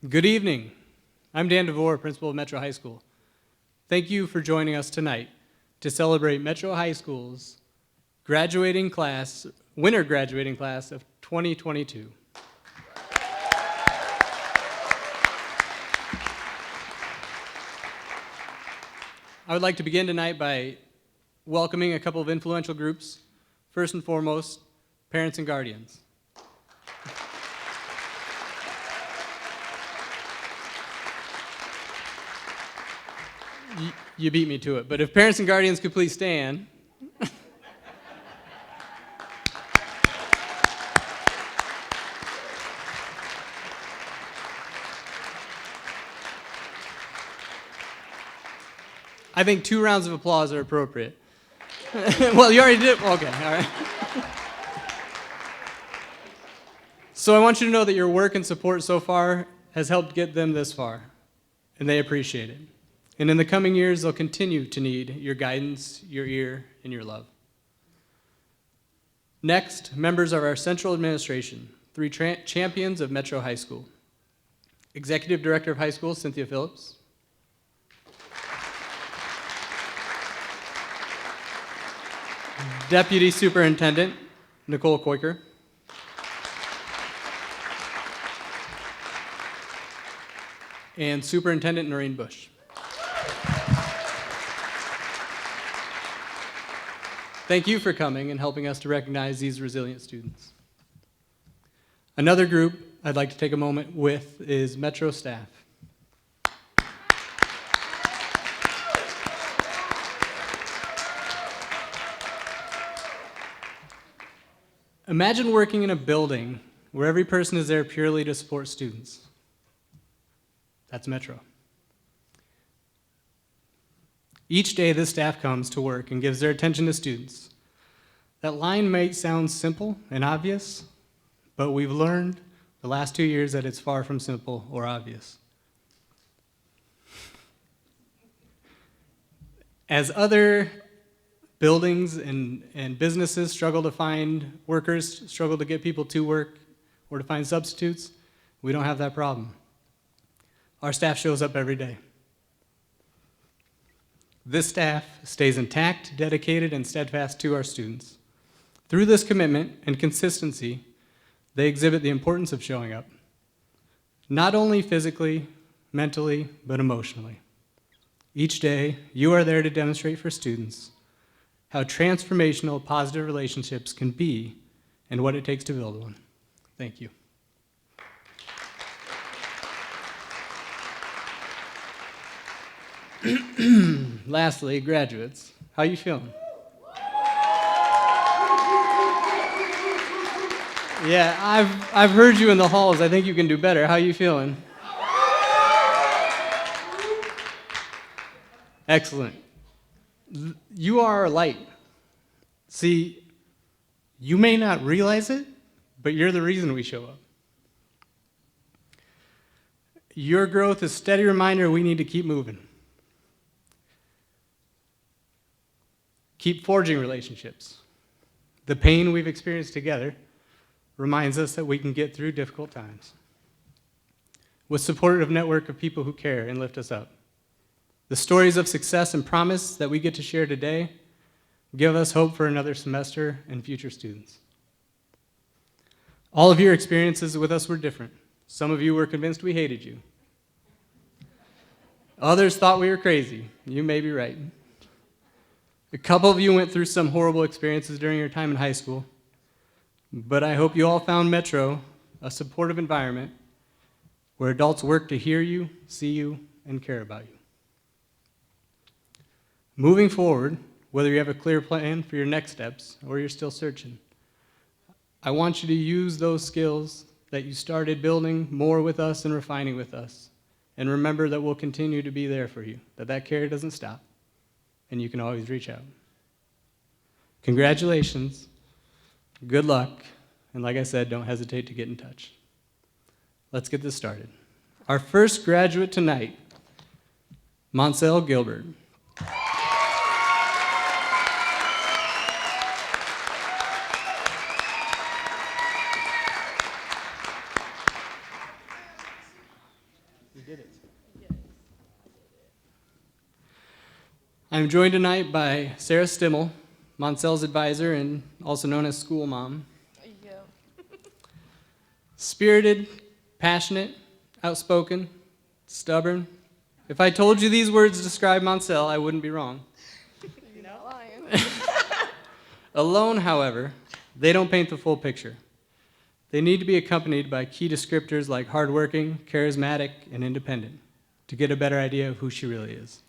Good evening. I'm Dan DeVore, principal of Metro High School. Thank you for joining us tonight to celebrate Metro High School's winter graduating class of 2022. I would like to begin tonight by welcoming a couple of influential groups. First and foremost, parents and guardians. You beat me to it, but if parents and guardians could please stand. I think 2 rounds of applause are appropriate. Well, you already did. Okay, all right. So I want you to know that your work and support so far has helped get them this far, and they appreciate it. And in the coming years, they'll continue to need your guidance, your ear, and your love. Next, members of our central administration, 3 champions of Metro High School. Executive Director of High School, Cynthia Phillips. Deputy Superintendent, Nicole Koiker. And Superintendent Noreen Bush. Thank you for coming and helping us to recognize these resilient students. Another group I'd like to take a moment with is Metro staff. Imagine working in a building where every person is there purely to support students. That's Metro. Each day, this staff comes to work and gives their attention to students. That line may sound simple and obvious, but we've learned the last 2 years that it's far from simple or obvious. As other buildings and businesses struggle to find workers, struggle to get people to work, or to find substitutes, we don't have that problem. Our staff shows up every day. This staff stays intact, dedicated, and steadfast to our students. Through this commitment and consistency, they exhibit the importance of showing up, not only physically, mentally, but emotionally. Each day, you are there to demonstrate for students how transformational positive relationships can be and what it takes to build one. Thank you. Lastly, graduates, how you feeling? Yeah, I've heard you in the halls. I think you can do better. How you feeling? Excellent. You are a light. See, you may not realize it, but you're the reason we show up. Your growth is a steady reminder we need to keep moving. Keep forging relationships. The pain we've experienced together reminds us that we can get through difficult times with supportive network of people who care and lift us up. The stories of success and promise that we get to share today give us hope for another semester and future students. All of your experiences with us were different. Some of you were convinced we hated you. Others thought we were crazy. You may be right. A couple of you went through some horrible experiences during your time in high school, but I hope you all found Metro a supportive environment where adults work to hear you, see you, and care about you. Moving forward, whether you have a clear plan for your next steps or you're still searching, I want you to use those skills that you started building more with us and refining with us. And remember that we'll continue to be there for you, that care doesn't stop, and you can always reach out. Congratulations, good luck, and like I said, don't hesitate to get in touch. Let's get this started. Our first graduate tonight, Marissa Gilbert. You did it. I'm joined tonight by Sarah Stimmel, Moncel's advisor and also known as school mom. Yeah. Spirited, passionate, outspoken, stubborn. If I told you these words describe Moncel, I wouldn't be wrong. You're not lying. Alone, however, they don't paint the full picture. They need to be accompanied by key descriptors like hardworking, charismatic, and independent to get a better idea of who she really is.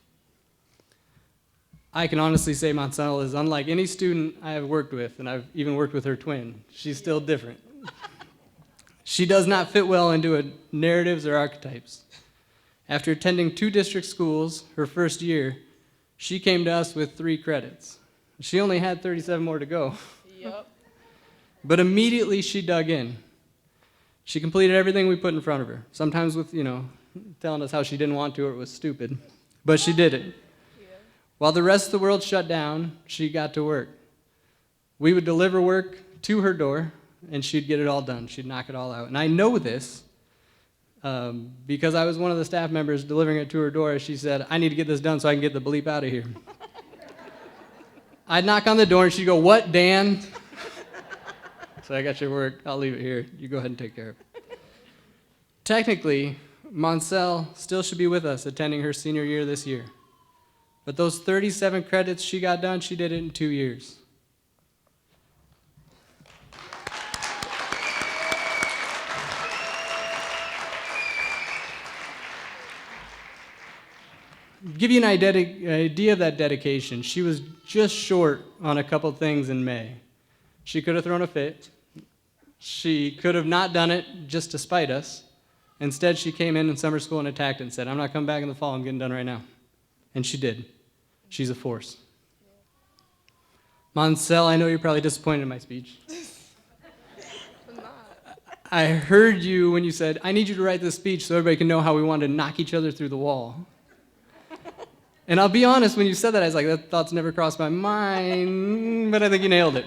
I can honestly say Moncel is unlike any student I have worked with, and I've even worked with her twin. She's still different. She does not fit well into narratives or archetypes. After attending 2 district schools her first year, she came to us with 3 credits. She only had 37 more to go. Yep. But immediately she dug in. She completed everything we put in front of her, sometimes with, telling us how she didn't want to or it was stupid, but she did it. While the rest of the world shut down, she got to work. We would deliver work to her door, and she'd get it all done. She'd knock it all out. And I know this because I was one of the staff members delivering it to her door. She said, I need to get this done so I can get the bleep out of here. I'd knock on the door, and she'd go, what, Dan? So I got your work. I'll leave it here. You go ahead and take care of it. Technically, Moncel still should be with us attending her senior year this year. But those 37 credits she got done, she did it in 2 years. Give you an idea of that dedication, she was just short on a couple things in May. She could have thrown a fit. She could have not done it just to spite us. Instead, she came in summer school and attacked it and said, I'm not coming back in the fall, I'm getting done right now. And she did. She's a force. Moncel, I know you're probably disappointed in my speech. I'm not. I heard you when you said, I need you to write this speech so everybody can know how we want to knock each other through the wall. And I'll be honest, when you said that, I was like, that thought's never crossed my mind, but I think you nailed it.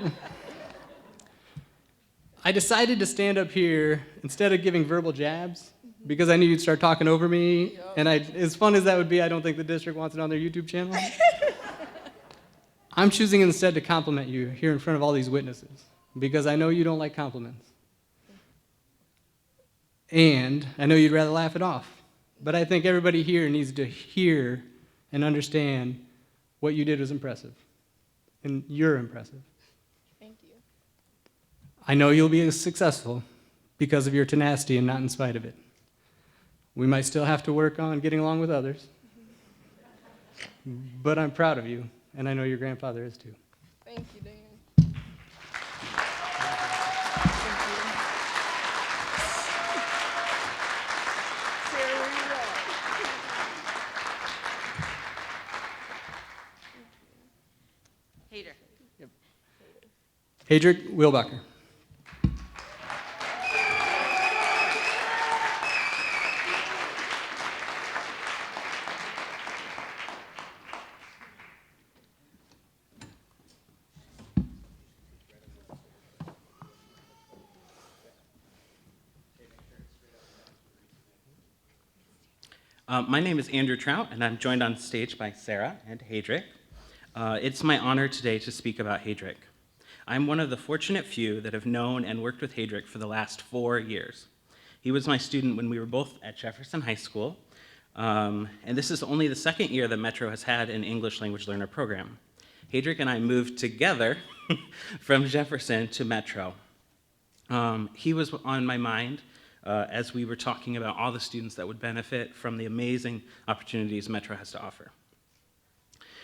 I decided to stand up here instead of giving verbal jabs because I knew you'd start talking over me. Yep. And as fun as that would be, I don't think the district wants it on their YouTube channel. I'm choosing instead to compliment you here in front of all these witnesses because I know you don't like compliments. And I know you'd rather laugh it off. But I think everybody here needs to hear and understand what you did was impressive. And you're impressive. Thank you. I know you'll be successful because of your tenacity and not in spite of it. We might still have to work on getting along with others, but I'm proud of you, and I know your grandfather is too. Thank you, Dan. Sarah, where you at? Hader. Yep. Hadrick Wilbacher. My name is Andrew Trout, and I'm joined on stage by Sarah and Hadrick. It's my honor today to speak about Hadrick. I'm one of the fortunate few that have known and worked with Hadrick for the last 4 years. He was my student when we were both at Jefferson High School, and this is only the 2nd year that Metro has had an English language learner program. Hadrick and I moved together from Jefferson to Metro. He was on my mind as we were talking about all the students that would benefit from the amazing opportunities Metro has to offer.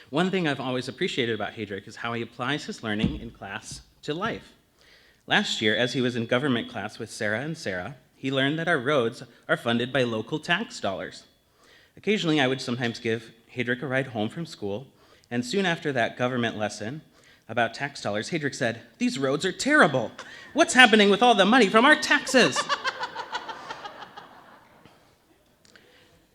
One thing I've always appreciated about Hadrick is how he applies his learning in class to life. Last year, as he was in government class with Sarah and Sarah, he learned that our roads are funded by local tax dollars. Occasionally, I would sometimes give Hadrick a ride home from school, and soon after that government lesson about tax dollars, Hadrick said, "These roads are terrible. What's happening with all the money from our taxes?"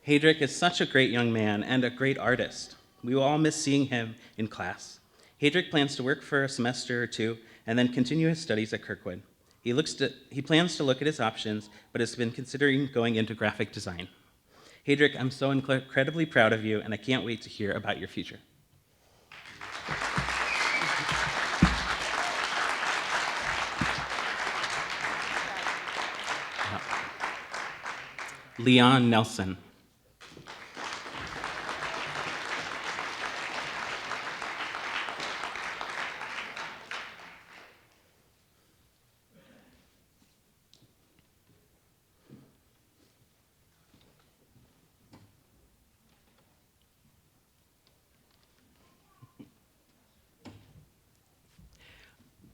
Hadrick is such a great young man and a great artist. We will all miss seeing him in class. Hadrick plans to work for a semester or 2 and then continue his studies at Kirkwood. He plans to look at his options, but has been considering going into graphic design. Hedrick, I'm so incredibly proud of you, and I can't wait to hear about your future. Leon Nelson.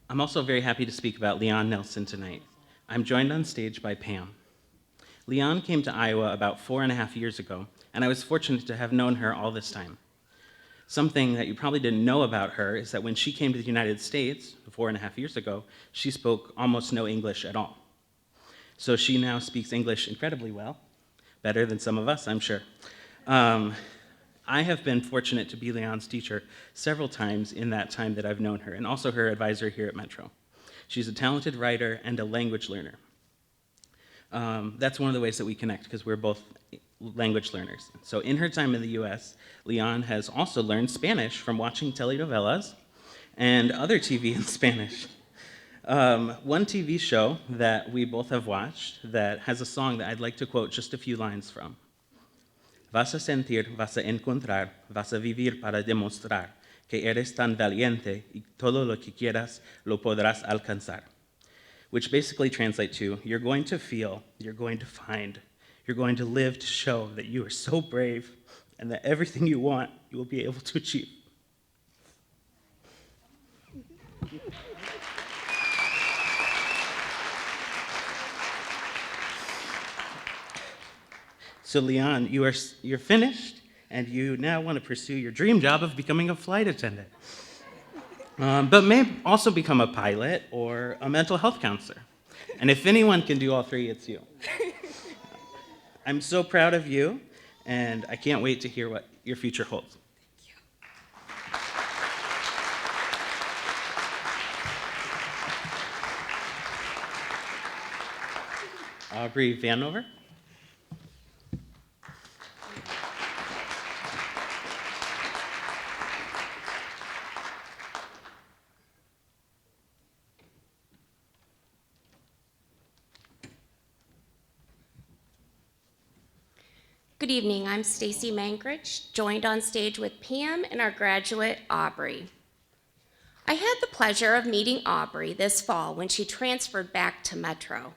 I'm also very happy to speak about Leon Nelson tonight. I'm joined on stage by Pam. Leon came to Iowa about 4.5 years ago, and I was fortunate to have known her all this time. Something that you probably didn't know about her is that when she came to the United States 4.5 years ago, she spoke almost no English at all. So she now speaks English incredibly well, better than some of us, I'm sure. I have been fortunate to be Leon's teacher several times in that time that I've known her, and also her advisor here at Metro. She's a talented writer and a language learner. That's one of the ways that we connect, because we're both language learners. So in her time in the US, Leon has also learned Spanish from watching telenovelas and other TV in Spanish. One TV show that we both have watched that has a song that I'd like to quote just a few lines from. Vas a sentir, vas a encontrar, vas a vivir para demostrar que eres tan valiente y todo lo que quieras lo podrás alcanzar. Which basically translates to, you're going to feel, you're going to find, you're going to live to show that you are so brave and that everything you want, you will be able to achieve. So Leon, you're finished, and you now want to pursue your dream job of becoming a flight attendant. But may also become a pilot or a mental health counselor. And if anyone can do all three, it's you. I'm so proud of you, and I can't wait to hear what your future holds. Aubrey Vanover. Good evening, I'm Stacy Mankrich, joined on stage with Pam and our graduate, Aubrey. I had the pleasure of meeting Aubrey this fall when she transferred back to Metro.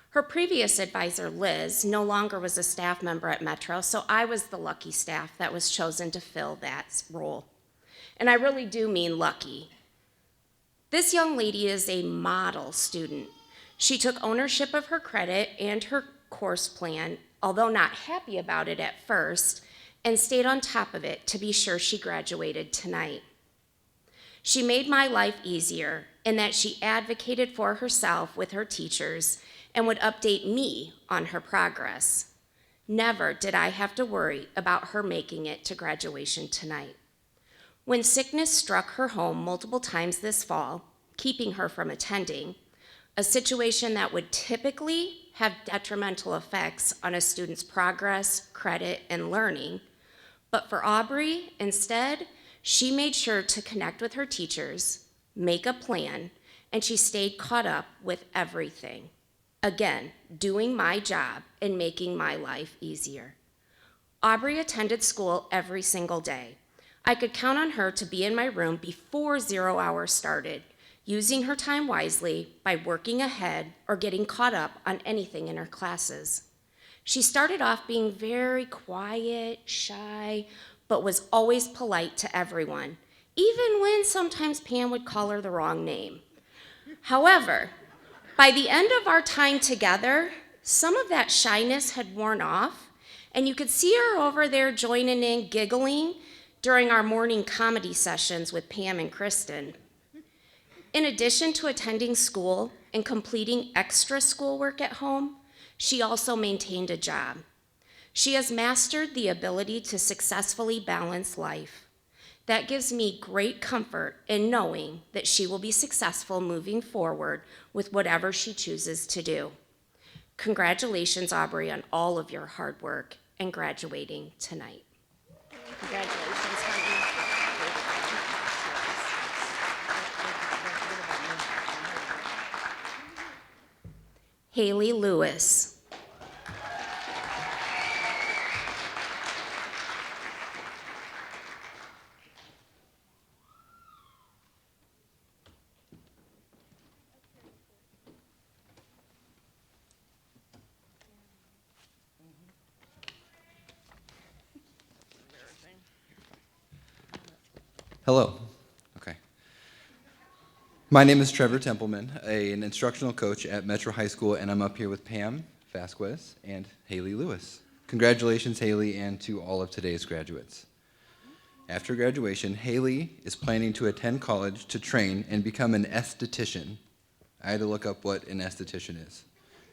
Her previous advisor, Liz, no longer was a staff member at Metro, so I was the lucky staff that was chosen to fill that role. And I really do mean lucky. This young lady is a model student. She took ownership of her credit and her course plan, although not happy about it at first, and stayed on top of it to be sure she graduated tonight. She made my life easier in that she advocated for herself with her teachers and would update me on her progress. Never did I have to worry about her making it to graduation tonight. When sickness struck her home multiple times this fall, keeping her from attending, a situation that would typically have detrimental effects on a student's progress, credit, and learning. But for Aubrey, instead, she made sure to connect with her teachers, make a plan, and she stayed caught up with everything. Again, doing my job and making my life easier. Aubrey attended school every single day. I could count on her to be in my room before 0 hour started, using her time wisely by working ahead or getting caught up on anything in her classes. She started off being very quiet, shy, but was always polite to everyone, even when sometimes Pam would call her the wrong name. However, by the end of our time together, some of that shyness had worn off, and you could see her over there joining in, giggling during our morning comedy sessions with Pam and Kristen. In addition to attending school and completing extra schoolwork at home, she also maintained a job. She has mastered the ability to successfully balance life. That gives me great comfort in knowing that she will be successful moving forward with whatever she chooses to do. Congratulations, Aubrey, on all of your hard work. and graduating tonight. Congratulations, honey. Haley Lewis. Hello. Okay. My name is Trevor Templeman, an instructional coach at Metro High School, and I'm up here with Pam Vasquez and Haley Lewis. Congratulations, Haley, and to all of today's graduates. After graduation, Haley is planning to attend college to train and become an esthetician. I had to look up what an esthetician is.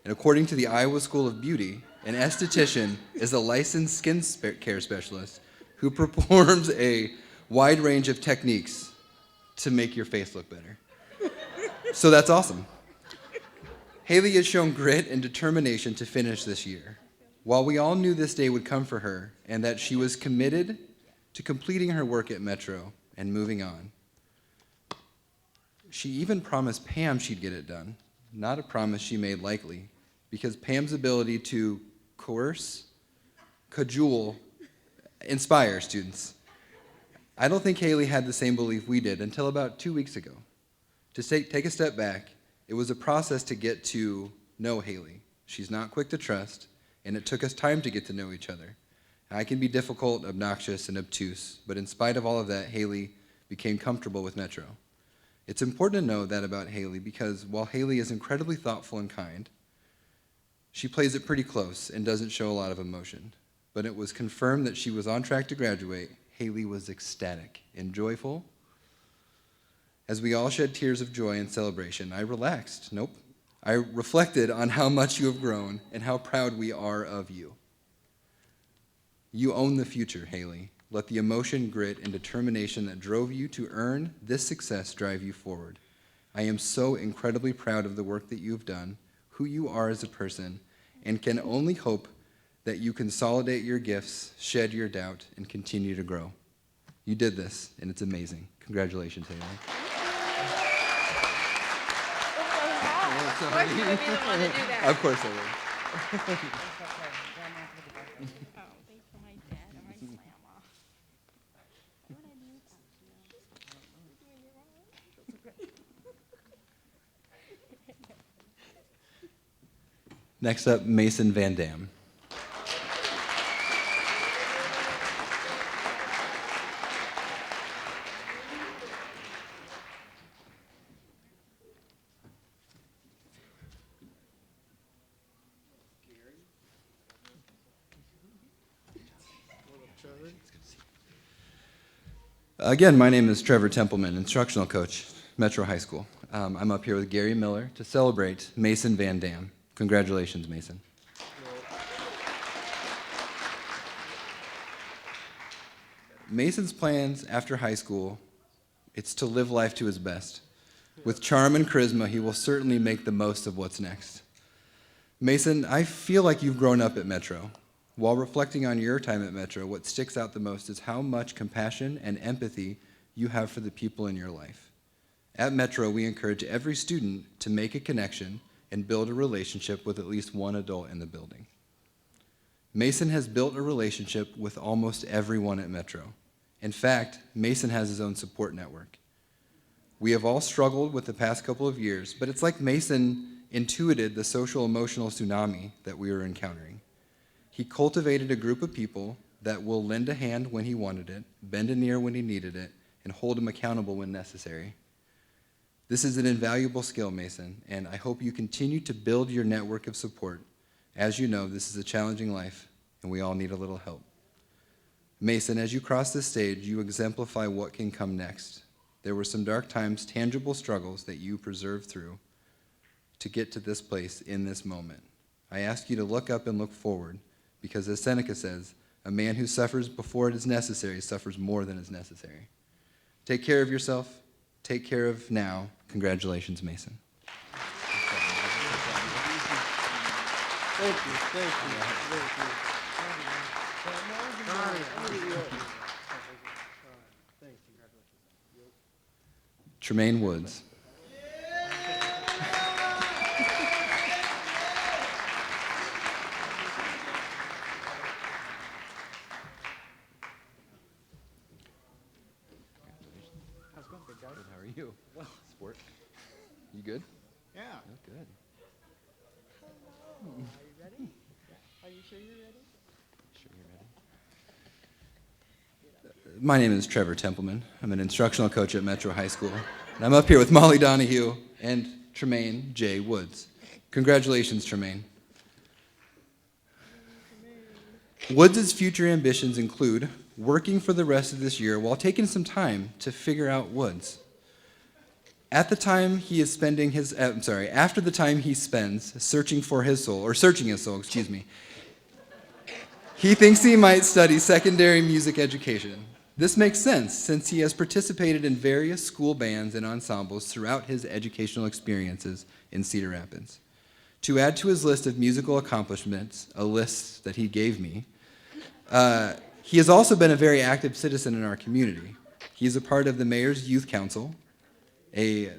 And according to the Iowa School of Beauty, an esthetician is a licensed skin care specialist who performs a wide range of techniques to make your face look better. So that's awesome. Haley has shown grit and determination to finish this year. While we all knew this day would come for her and that she was committed to completing her work at Metro and moving on, she even promised Pam she'd get it done, not a promise she made lightly, because Pam's ability to coerce, cajole, inspire students. I don't think Haley had the same belief we did until about 2 weeks ago. To take a step back, it was a process to get to know Haley. She's not quick to trust, and it took us time to get to know each other. I can be difficult, obnoxious, and obtuse, but in spite of all of that, Haley became comfortable with Metro. It's important to know that about Haley because while Haley is incredibly thoughtful and kind, she plays it pretty close and doesn't show a lot of emotion. But it was confirmed that she was on track to graduate. Haley was ecstatic and joyful. As we all shed tears of joy and celebration, I relaxed. Nope. I reflected on how much you have grown and how proud we are of you. You own the future, Haley. Let the emotion, grit, and determination that drove you to earn this success drive you forward. I am so incredibly proud of the work that you've done, who you are as a person, and can only hope that you consolidate your gifts, shed your doubt, and continue to grow. You did this, and it's amazing. Congratulations, Haley. Of course you would be the one to do that. Of course I will. Oh, thanks for my dad and my grandma. What would I do without you? Next up, Mason Van Dam. Again, my name is Trevor Templeman, instructional coach, Metro High School. I'm up here with Gary Miller to celebrate Mason Van Dam. Congratulations, Mason. Mason's plans after high school, it's to live life to his best. With charm and charisma, he will certainly make the most of what's next. Mason, I feel like you've grown up at Metro. While reflecting on your time at Metro, what sticks out the most is how much compassion and empathy you have for the people in your life. At Metro, we encourage every student to make a connection and build a relationship with at least one adult in the building. Mason has built a relationship with almost everyone at Metro. In fact, Mason has his own support network. We have all struggled with the past couple of years, but it's like Mason intuited the social emotional tsunami that we were encountering. He cultivated a group of people that will lend a hand when he wanted it, bend an ear when he needed it, and hold him accountable when necessary. This is an invaluable skill, Mason, and I hope you continue to build your network of support. As you know, this is a challenging life, and we all need a little help. Mason, as you cross this stage, you exemplify what can come next. There were some dark times, tangible struggles that you persevered through to get to this place in this moment. I ask you to look up and look forward, because as Seneca says, a man who suffers before it is necessary suffers more than is necessary. Take care of yourself. Take care of now. Congratulations, Mason. Thank you. Tremaine Woods. How's it going, big guy? Good, how are you? Well, sport. You good? Yeah. Oh, good. Are you ready? Are you sure you're ready? Sure you're ready? My name is Trevor Templeman. I'm an instructional coach at Metro High School. And I'm up here with Molly Donahue and Tremaine J. Woods. Congratulations, Tremaine. Woods' future ambitions include working for the rest of this year while taking some time to figure out Woods. After the time he spends searching his soul, he thinks he might study secondary music education. This makes sense since he has participated in various school bands and ensembles throughout his educational experiences in Cedar Rapids. To add to his list of musical accomplishments, a list that he gave me, he has also been a very active citizen in our community. He is a part of the Mayor's Youth Council, a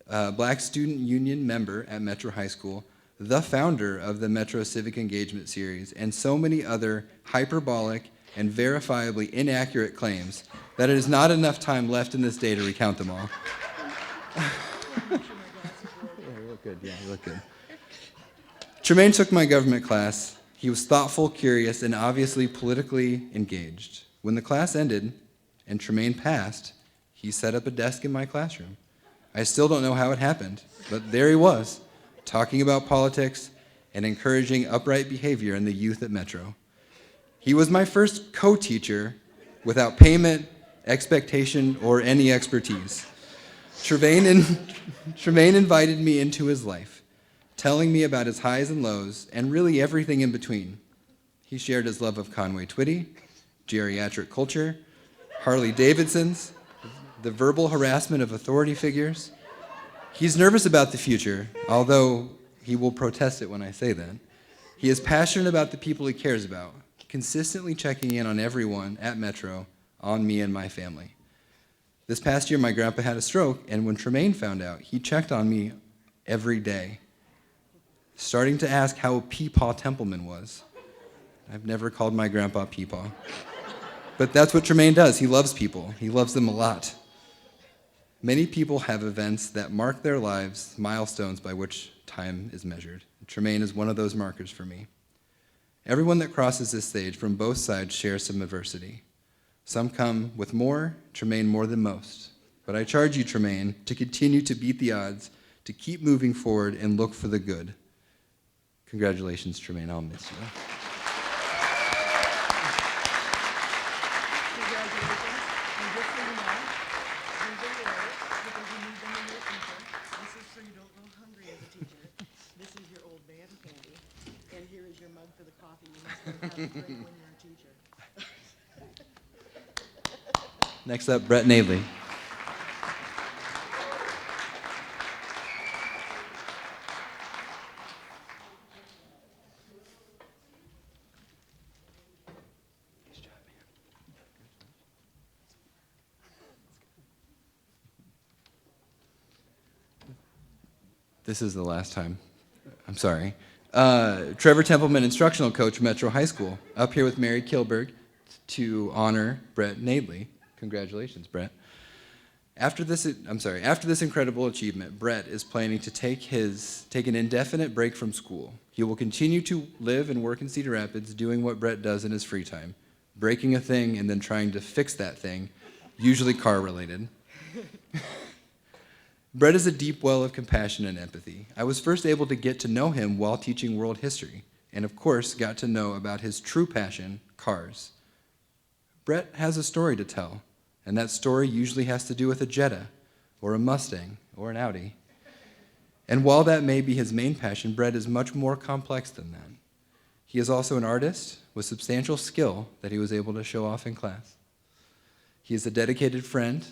Black Student Union member at Metro High School, the founder of the Metro Civic Engagement Series, and so many other hyperbolic and verifiably inaccurate claims that it is not enough time left in this day to recount them all. You look good, yeah, you look good. Tremaine took my government class. He was thoughtful, curious, and obviously politically engaged. When the class ended and Tremaine passed, he set up a desk in my classroom. I still don't know how it happened, but there he was, talking about politics and encouraging upright behavior in the youth at Metro. He was my first co-teacher without payment, expectation, or any expertise. Tremaine invited me into his life, telling me about his highs and lows, and really everything in between. He shared his love of Conway Twitty, geriatric culture, Harley Davidsons, the verbal harassment of authority figures. He's nervous about the future, although he will protest it when I say that. He is passionate about the people he cares about, consistently checking in on everyone at Metro, on me and my family. This past year, my grandpa had a stroke, and when Tremaine found out, he checked on me every day, starting to ask how Peepaw Templeman was. I've never called my grandpa Peepaw. But that's what Tremaine does. He loves people. He loves them a lot. Many people have events that mark their lives, milestones by which time is measured. Tremaine is one of those markers for me. Everyone that crosses this stage from both sides shares some adversity. Some come with more, Tremaine more than most. But I charge you, Tremaine, to continue to beat the odds, to keep moving forward and look for the good. Congratulations, Tremaine. I'll miss you. Next up, Brett Nadley. This is the last time. I'm sorry. Trevor Templeman, instructional coach, Metro High School, up here with Mary Kilberg to honor Brett Nadley. Congratulations, Brett. After this incredible achievement, Brett is planning to take an indefinite break from school. He will continue to live and work in Cedar Rapids, doing what Brett does in his free time, breaking a thing and then trying to fix that thing, usually car-related. Brett is a deep well of compassion and empathy. I was first able to get to know him while teaching world history, and of course got to know about his true passion, cars. Brett has a story to tell, and that story usually has to do with a Jetta, or a Mustang, or an Audi. And while that may be his main passion, Brett is much more complex than that. He is also an artist with substantial skill that he was able to show off in class. He is a dedicated friend,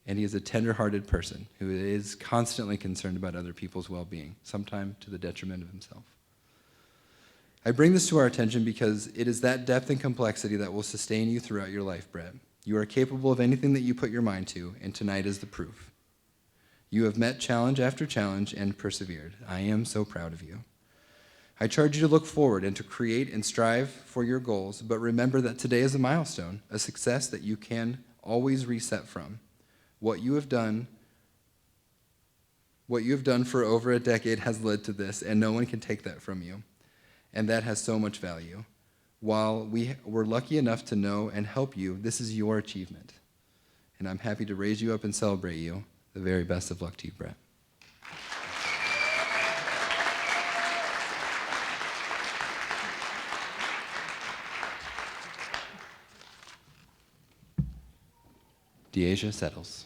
and he is a tender-hearted person who is constantly concerned about other people's well-being, sometimes to the detriment of himself. I bring this to our attention because it is that depth and complexity that will sustain you throughout your life, Brett. You are capable of anything that you put your mind to, and tonight is the proof. You have met challenge after challenge and persevered. I am so proud of you. I charge you to look forward and to create and strive for your goals, but remember that today is a milestone, a success that you can always reset from. What you have done for over a decade has led to this, and no one can take that from you. And that has so much value. While we were lucky enough to know and help you, this is your achievement. And I'm happy to raise you up and celebrate you. The very best of luck to you, Brett. Taeya settles.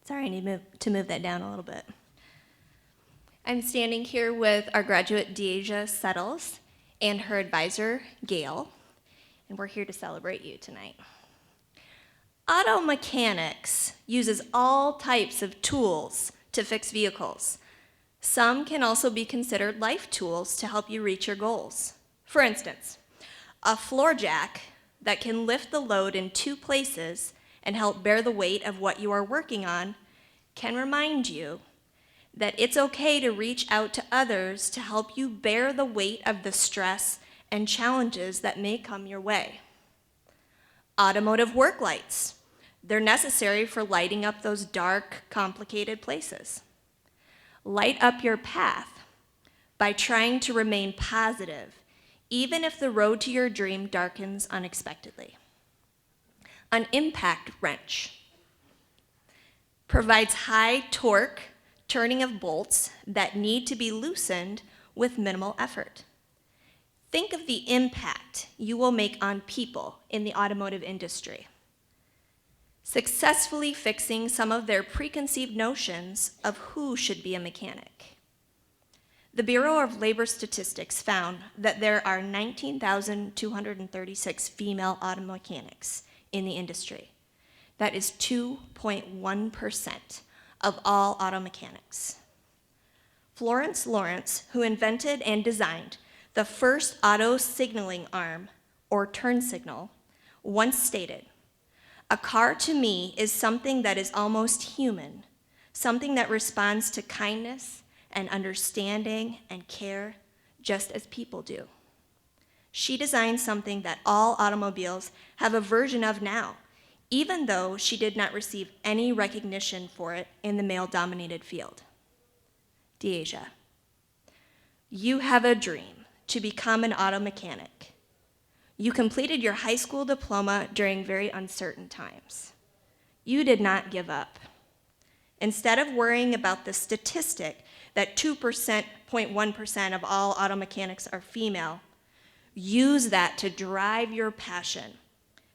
Sorry, I need to move that down a little bit. I'm standing here with our graduate, Taeya Settles, and her advisor, Gail, and we're here to celebrate you tonight. Auto mechanics uses all types of tools to fix vehicles. Some can also be considered life tools to help you reach your goals. For instance, a floor jack that can lift the load in 2 places and help bear the weight of what you are working on can remind you that it's okay to reach out to others to help you bear the weight of the stress and challenges that may come your way. Automotive work lights. They're necessary for lighting up those dark, complicated places. Light up your path by trying to remain positive, even if the road to your dream darkens unexpectedly. An impact wrench provides high torque turning of bolts that need to be loosened with minimal effort. Think of the impact you will make on people in the automotive industry, successfully fixing some of their preconceived notions of who should be a mechanic. The Bureau of Labor Statistics found that there are 19,236 female auto mechanics in the industry. That is 2.1% of all auto mechanics. Florence Lawrence, who invented and designed the first auto signaling arm, or turn signal, once stated, "A car to me is something that is almost human, something that responds to kindness and understanding and care just as people do." She designed something that all automobiles have a version of now, even though she did not receive any recognition for it in the male-dominated field. Taeya, you have a dream to become an auto mechanic. You completed your high school diploma during very uncertain times. You did not give up. Instead of worrying about the statistic that 2.1% of all auto mechanics are female, use that to drive your passion.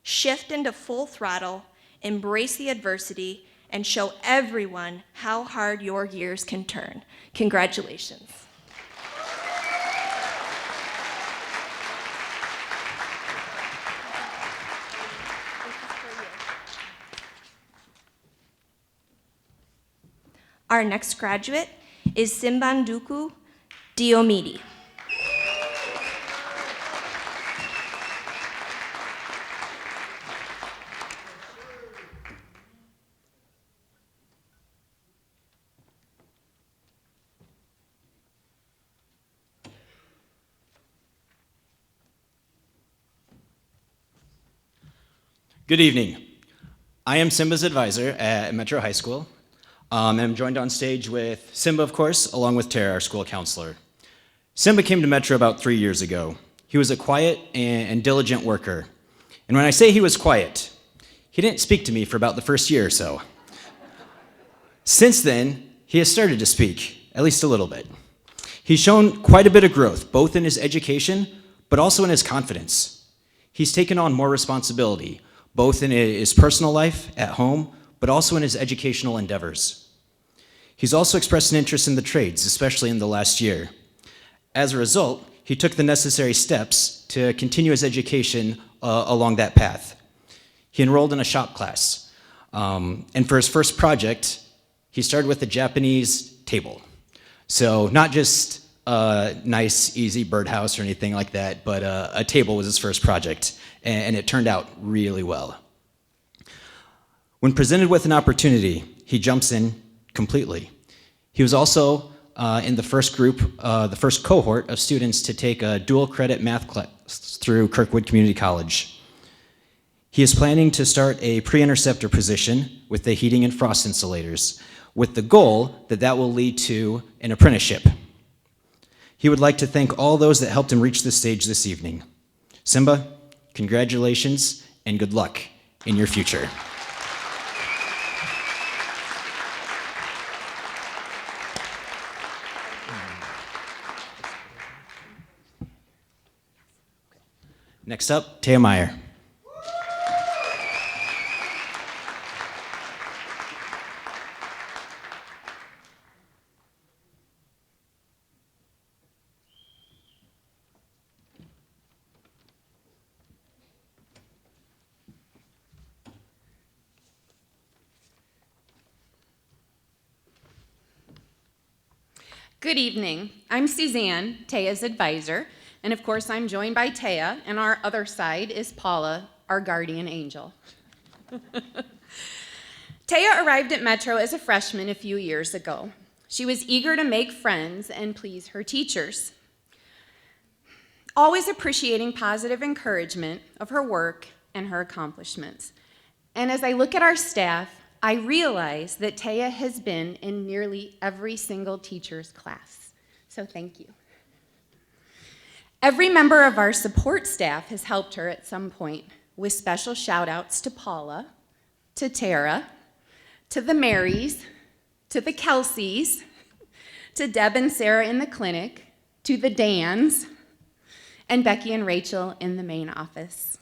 Shift into full throttle, embrace the adversity, and show everyone how hard your gears can turn. Congratulations. Our next graduate is Simba Dooku Diomidi. Good evening. I am Simba's advisor at Metro High School. And I'm joined on stage with Simba, of course, along with Tara, our school counselor. Simba came to Metro about 3 years ago. He was a quiet and diligent worker. And when I say he was quiet, he didn't speak to me for about the first year or so. Since then, he has started to speak, at least a little bit. He's shown quite a bit of growth, both in his education, but also in his confidence. He's taken on more responsibility, both in his personal life at home, but also in his educational endeavors. He's also expressed an interest in the trades, especially in the last year. As a result, he took the necessary steps to continue his education along that path. He enrolled in a shop class, and for his first project, he started with a Japanese table. So not just a nice, easy birdhouse or anything like that, but a table was his first project, and it turned out really well. When presented with an opportunity, he jumps in completely. He was also in the first group, the first cohort of students to take a dual credit math class through Kirkwood Community College. He is planning to start a pre-interceptor position with the heating and frost insulators, with the goal that that will lead to an apprenticeship. He would like to thank all those that helped him reach this stage this evening. Simba, congratulations and good luck in your future. Next up, Taeya Meyer. Good evening. I'm Suzanne, Taeya's advisor, and of course I'm joined by Taeya, and our other side is Paula, our guardian angel. Taeya arrived at Metro as a freshman a few years ago. She was eager to make friends and please her teachers, always appreciating positive encouragement of her work and her accomplishments. And as I look at our staff, I realize that Taeya has been in nearly every single teacher's class, so thank you. Every member of our support staff has helped her at some point, with special shout outs to Paula, to Tara, to the Marys, to the Kelseys, to Deb and Sarah in the clinic, to the Dans, and Becky and Rachel in the main office.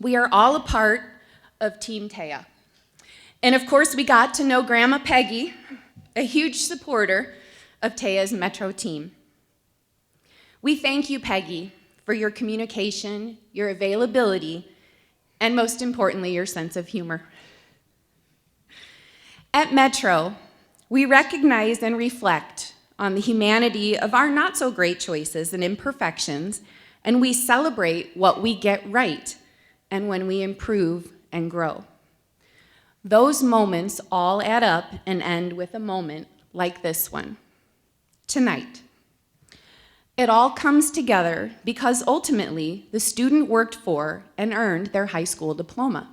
We are all a part of Team Taeya. And of course, we got to know Grandma Peggy, a huge supporter of Taeya's Metro team. We thank you, Peggy, for your communication, your availability, and most importantly, your sense of humor. At Metro, we recognize and reflect on the humanity of our not-so-great choices and imperfections, and we celebrate what we get right and when we improve and grow. Those moments all add up and end with a moment like this one, tonight. It all comes together because ultimately the student worked for and earned their high school diploma.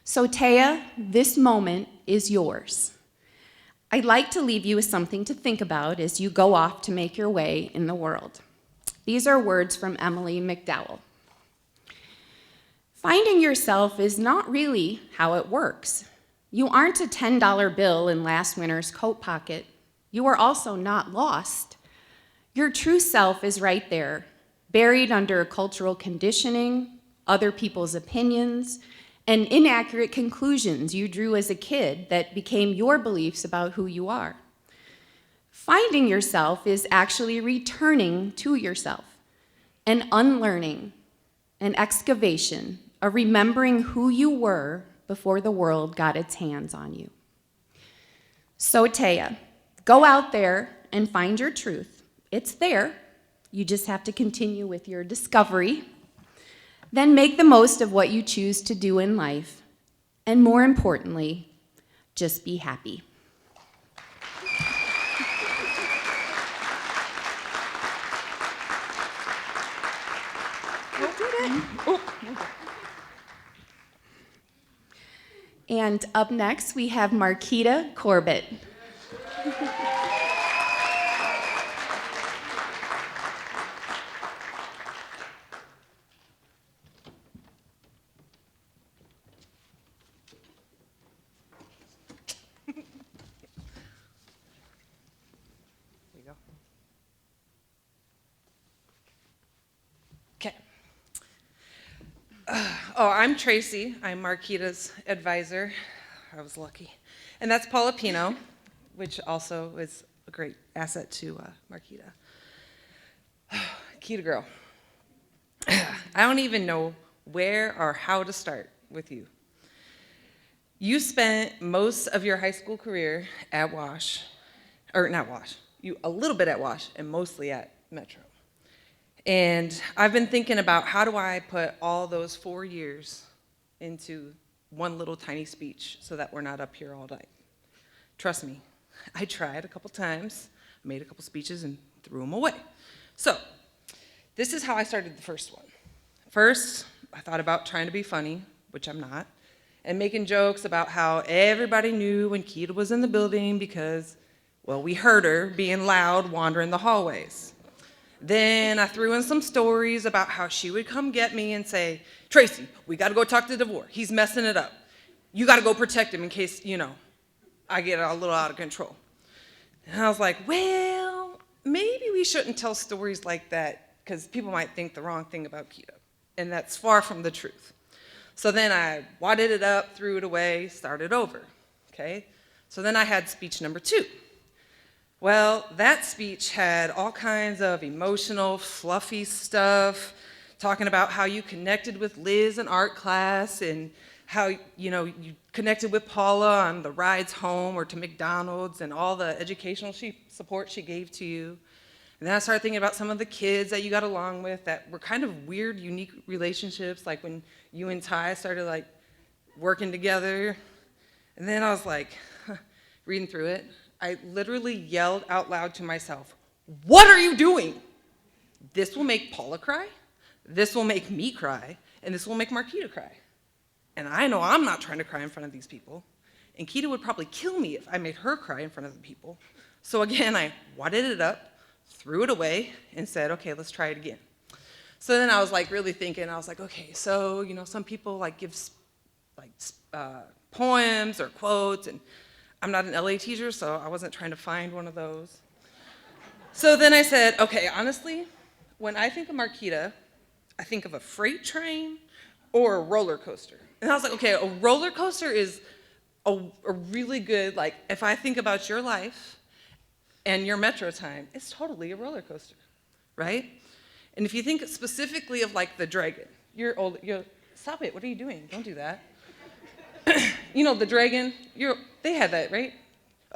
So Taeya, this moment is yours. I'd like to leave you with something to think about as you go off to make your way in the world. These are words from Emily McDowell. Finding yourself is not really how it works. You aren't a $10 bill in last winter's coat pocket. You are also not lost. Your true self is right there, buried under cultural conditioning, other people's opinions, and inaccurate conclusions you drew as a kid that became your beliefs about who you are. Finding yourself is actually returning to yourself, an unlearning, an excavation, a remembering who you were before the world got its hands on you. So Taeya, go out there and find your truth. It's there. You just have to continue with your discovery. Then make the most of what you choose to do in life. And more importantly, just be happy. And up next, we have Marquita Corbett. Okay. I'm Tracy. I'm Marquita's advisor. I was lucky. And that's Paula Pino, which also is a great asset to Marquita. Keita girl, I don't even know where or how to start with you. You spent most of your high school career at Wash, or not Wash, a little bit at Wash and mostly at Metro. And I've been thinking about how do I put all those 4 years into one little tiny speech so that we're not up here all night. Trust me, I tried a couple times, made a couple speeches and threw them away. So, this is how I started the first one. First, I thought about trying to be funny, which I'm not, and making jokes about how everybody knew when Keita was in the building because, well, we heard her being loud wandering the hallways. Then I threw in some stories about how she would come get me and say, Tracy, we gotta go talk to DeVore. He's messing it up. You gotta go protect him in case, I get a little out of control. And I was like, well, maybe we shouldn't tell stories like that because people might think the wrong thing about Keita. And that's far from the truth. So then I wadded it up, threw it away, started over, okay? So then I had speech number 2. Well, that speech had all kinds of emotional, fluffy stuff, talking about how you connected with Liz in art class and how, you connected with Paula on the rides home or to McDonald's and all the educational support she gave to you. And then I started thinking about some of the kids that you got along with that were kind of weird, unique relationships, like when you and Ty started working together. And then I was reading through it, I literally yelled out loud to myself, what are you doing? This will make Paula cry, this will make me cry, and this will make Marquita cry. And I know I'm not trying to cry in front of these people, and Keita would probably kill me if I made her cry in front of the people. So again, I wadded it up, threw it away, and said, okay, let's try it again. So then I was really thinking, I was like, okay, so, some people give poems or quotes, and I'm not an LA teacher, so I wasn't trying to find one of those. So then I said, okay, honestly, when I think of Marquita, I think of a freight train or a roller coaster. And I was like, okay, a roller coaster is a really good, if I think about your life and your Metro time, it's totally a roller coaster, right? And if you think specifically of the dragon, stop it, what are you doing? Don't do that. The dragon, they had that, right?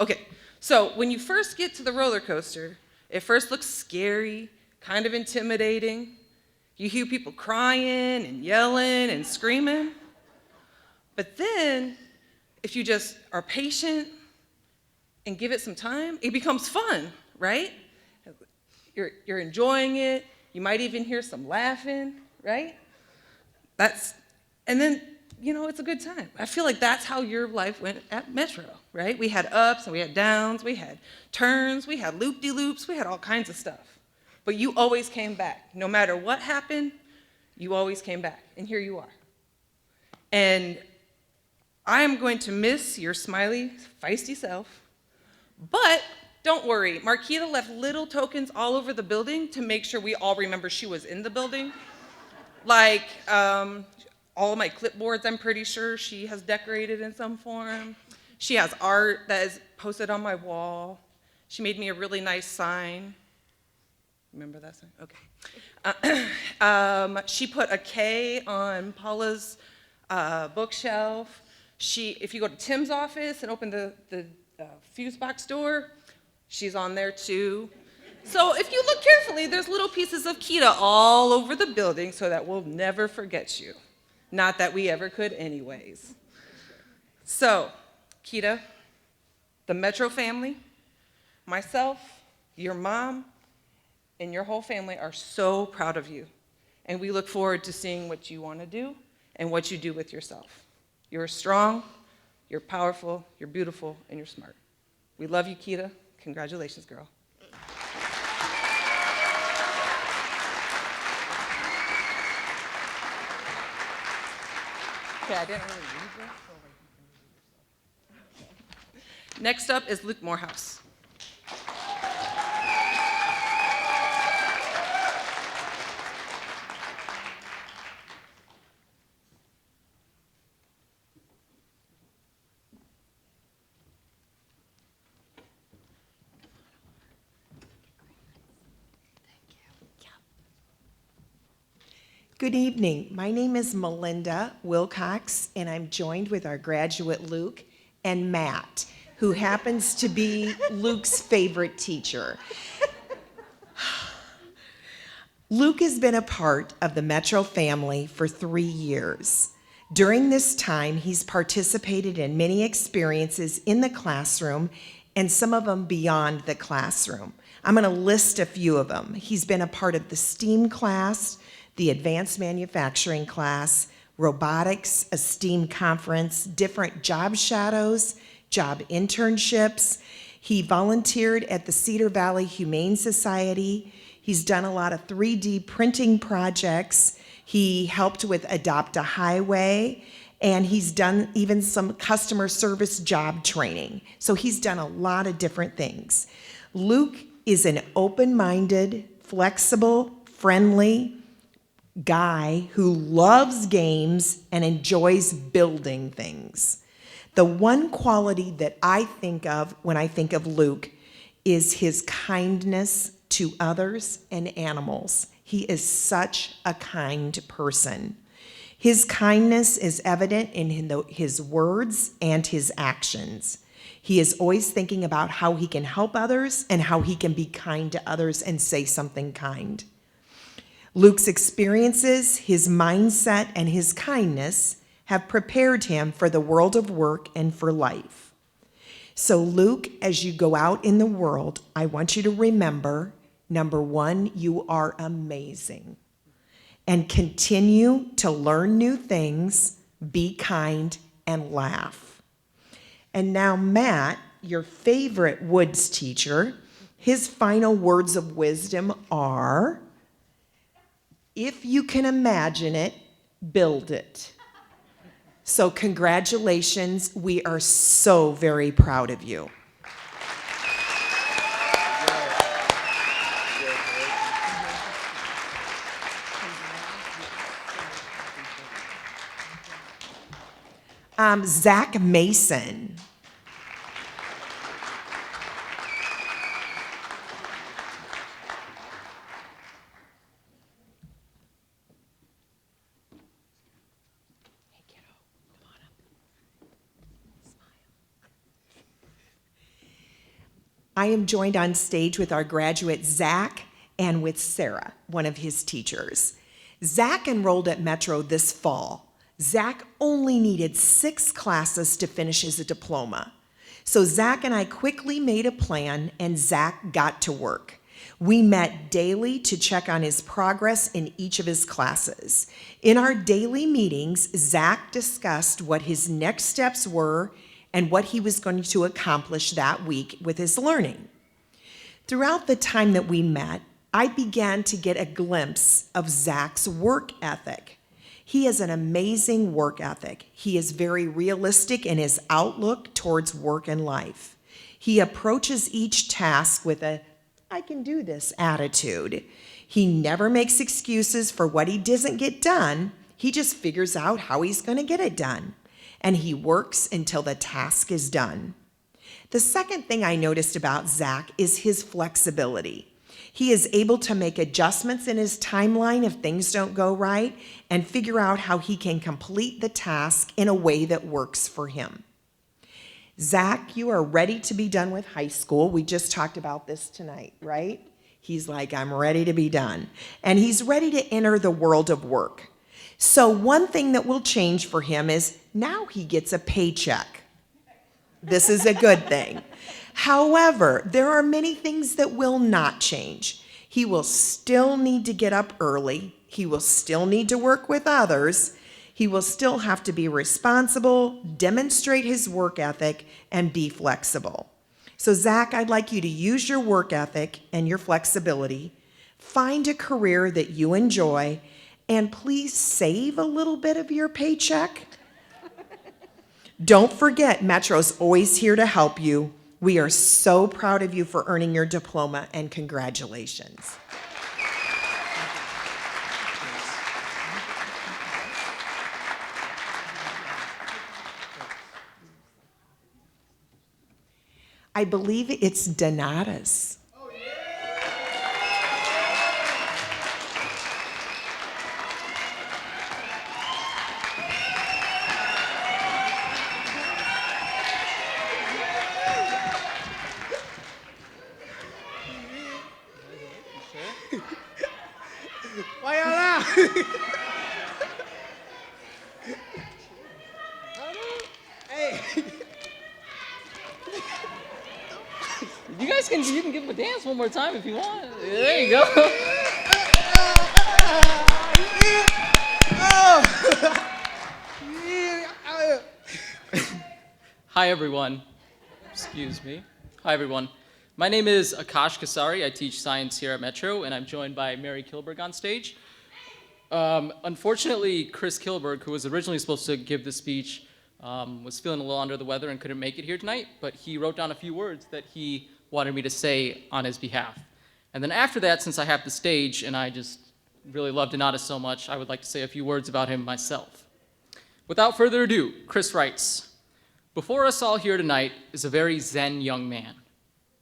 Okay, so when you first get to the roller coaster, it first looks scary, kind of intimidating. You hear people crying and yelling and screaming. But then, if you just are patient and give it some time, it becomes fun, right? You're enjoying it. You might even hear some laughing, right? And then, it's a good time. I feel like that's how your life went at Metro, right? We had ups and we had downs, we had turns, we had loop-de-loops, we had all kinds of stuff. But you always came back. No matter what happened, you always came back. And here you are. And I am going to miss your smiley, feisty self. But don't worry, Marquita left little tokens all over the building to make sure we all remember she was in the building. All my clipboards, I'm pretty sure she has decorated in some form. She has art that is posted on my wall. She made me a really nice sign. Remember that sign? Okay. She put a K on Paula's bookshelf. If you go to Tim's office and open the fuse box door, she's on there too. So if you look carefully, there's little pieces of Keita all over the building so that we'll never forget you. Not that we ever could anyways. So, Keita, the Metro family, myself, your mom, and your whole family are so proud of you. And we look forward to seeing what you want to do and what you do with yourself. You're strong, you're powerful, you're beautiful, and you're smart. We love you, Keita. Congratulations, girl. Okay, I didn't really read this. Next up is Luke Morehouse. Yeah. Good evening. My name is Melinda Wilcox, and I'm joined with our graduate Luke and Matt, who happens to be Luke's favorite teacher. Luke has been a part of the Metro family for 3 years. During this time, he's participated in many experiences in the classroom and some of them beyond the classroom. I'm going to list a few of them. He's been a part of the STEAM class, the advanced manufacturing class, robotics, a STEAM conference, different job shadows, job internships. He volunteered at the Cedar Valley Humane Society. He's done a lot of 3D printing projects. He helped with Adopt a Highway, and he's done even some customer service job training. So he's done a lot of different things. Luke is an open-minded, flexible, friendly guy who loves games and enjoys building things. The one quality that I think of when I think of Luke is his kindness to others and animals. He is such a kind person. His kindness is evident in his words and his actions. He is always thinking about how he can help others and how he can be kind to others and say something kind. Luke's experiences, his mindset, and his kindness have prepared him for the world of work and for life. So Luke, as you go out in the world, I want you to remember, number one, you are amazing. And continue to learn new things, be kind, and laugh. And now Matt, your favorite Woods teacher, his final words of wisdom are, if you can imagine it, build it. So congratulations, we are so very proud of you. Zach Mason. I am joined on stage with our graduate, Zach, and with Sarah, one of his teachers. Zach enrolled at Metro this fall. Zach only needed 6 classes to finish his diploma. So Zach and I quickly made a plan, and Zach got to work. We met daily to check on his progress in each of his classes. In our daily meetings, Zach discussed what his next steps were and what he was going to accomplish that week with his learning. Throughout the time that we met, I began to get a glimpse of Zach's work ethic. He has an amazing work ethic. He is very realistic in his outlook towards work and life. He approaches each task with a, I can do this attitude. He never makes excuses for what he doesn't get done. He just figures out how he's going to get it done. And he works until the task is done. The second thing I noticed about Zach is his flexibility. He is able to make adjustments in his timeline if things don't go right and figure out how he can complete the task in a way that works for him. Zach, you are ready to be done with high school. We just talked about this tonight, right? He's like, I'm ready to be done. And he's ready to enter the world of work. So one thing that will change for him is now he gets a paycheck. This is a good thing. However, there are many things that will not change. He will still need to get up early. He will still need to work with others. He will still have to be responsible, demonstrate his work ethic, and be flexible. So Zach, I'd like you to use your work ethic and your flexibility, find a career that you enjoy, and please save a little bit of your paycheck. Don't forget, Metro's always here to help you. We are so proud of you for earning your diploma, and congratulations. I believe it's Donata's. Vaya lá! Hey! You can give him a dance one more time if you want. There you go. Hi, everyone. Excuse me. Hi, everyone. My name is Akash Kasari. I teach science here at Metro, and I'm joined by Mary Kilberg on stage. Unfortunately, Chris Kilberg, who was originally supposed to give the speech, was feeling a little under the weather and couldn't make it here tonight, but he wrote down a few words that he wanted me to say on his behalf. And then after that, since I have the stage and I just really love Donatus so much, I would like to say a few words about him myself. Without further ado, Chris writes, "Before us all here tonight is a very zen young man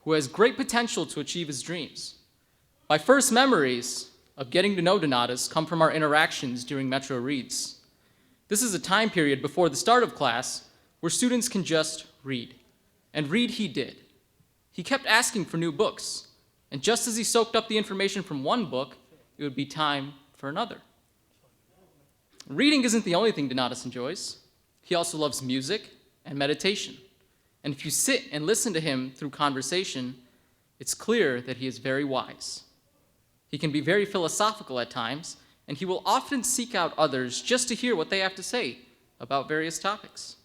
who has great potential to achieve his dreams. My first memories of getting to know Donatus come from our interactions during Metro Reads. This is a time period before the start of class where students can just read. And read he did. He kept asking for new books, and just as he soaked up the information from one book, it would be time for another. Reading isn't the only thing Donatus enjoys. He also loves music and meditation. And if you sit and listen to him through conversation, it's clear that he is very wise. He can be very philosophical at times, and he will often seek out others just to hear what they have to say about various topics.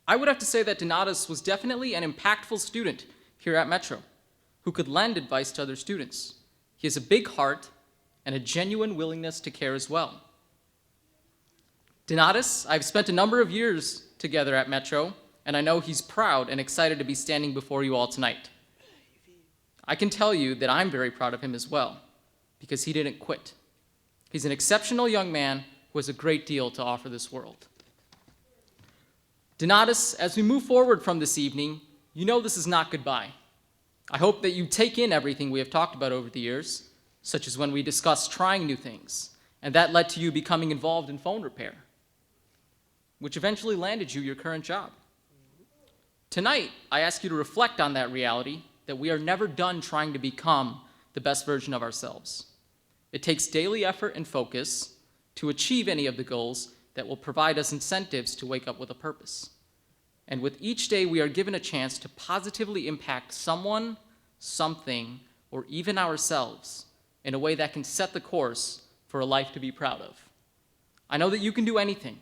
I would have to say that Donatus was definitely an impactful student here at Metro, who could lend advice to other students. He has a big heart and a genuine willingness to care as well. Donatus, I've spent a number of years together at Metro, and I know he's proud and excited to be standing before you all tonight. I can tell you that I'm very proud of him as well, because he didn't quit. He's an exceptional young man who has a great deal to offer this world. Donatus, as we move forward from this evening, you know this is not goodbye. I hope that you take in everything we have talked about over the years, such as when we discussed trying new things, and that led to you becoming involved in phone repair, which eventually landed you your current job. Tonight, I ask you to reflect on that reality that we are never done trying to become the best version of ourselves. It takes daily effort and focus to achieve any of the goals that will provide us incentives to wake up with a purpose. And with each day, we are given a chance to positively impact someone, something, or even ourselves in a way that can set the course for a life to be proud of. I know that you can do anything.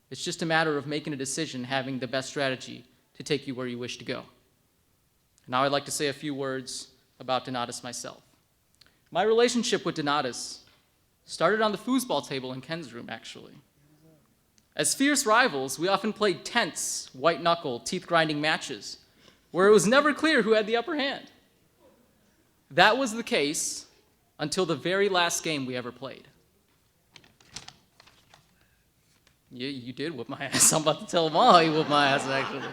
It's just a matter of making a decision, having the best strategy to take you where you wish to go. Now I'd like to say a few words about Donatus myself. My relationship with Donatus started on the foosball table in Ken's room, actually. As fierce rivals, we often played tense, white-knuckle, teeth-grinding matches where it was never clear who had the upper hand. That was the case until the very last game we ever played. Yeah, you did whoop my ass. I'm about to tell them all you whooped my ass, actually.